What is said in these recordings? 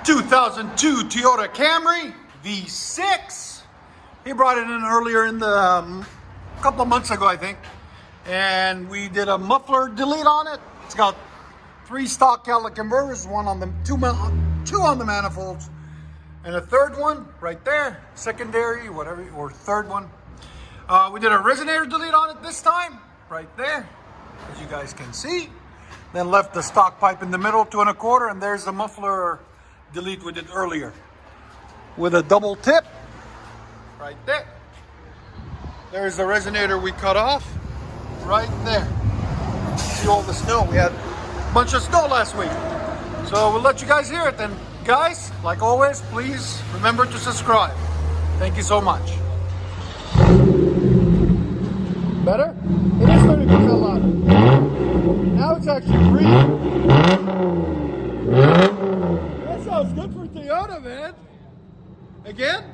2002 Toyota Camry V6. He brought it in earlier in the a couple of months ago, I think, and we did a muffler delete on it. It's got 3 stock catalytic converters, one on the two on the manifolds, and a third one right there, secondary, whatever, or third one. We did a resonator delete on it this time, right there, as you guys can see. Then left the stock pipe in the middle, 2 1/4, and there's the muffler delete we did earlier with a double tip right there. There's the resonator we cut off right there. See all the snow. We had a bunch of snow last week, so we'll let you guys hear it then. Guys, like always, please remember to subscribe. Thank you so much. Better? It is 30% louder. Now it's actually breathing. That sounds good for Toyota, man. Again?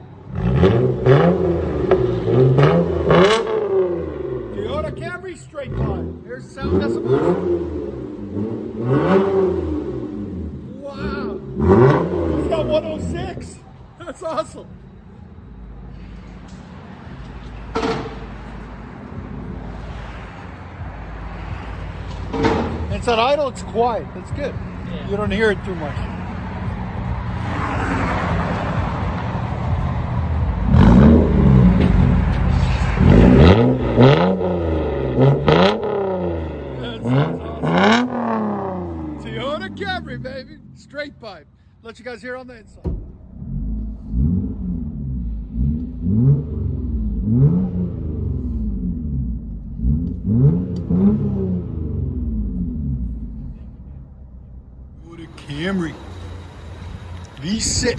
Toyota Camry straight line. Here's sound decibels. Wow. It's got 106. That's awesome. It's at idle, it's quiet. That's good. Yeah. You don't hear it too much. That's awesome. Toyota Camry, baby. Straight pipe. Let you guys hear on the inside. Camry V6.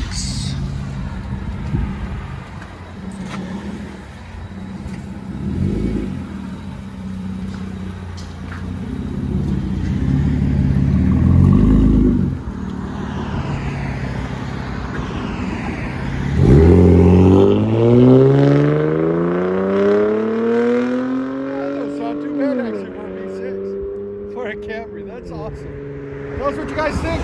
That doesn't sound too bad actually for a V6. For a Camry, that's awesome. Tell us what you guys think.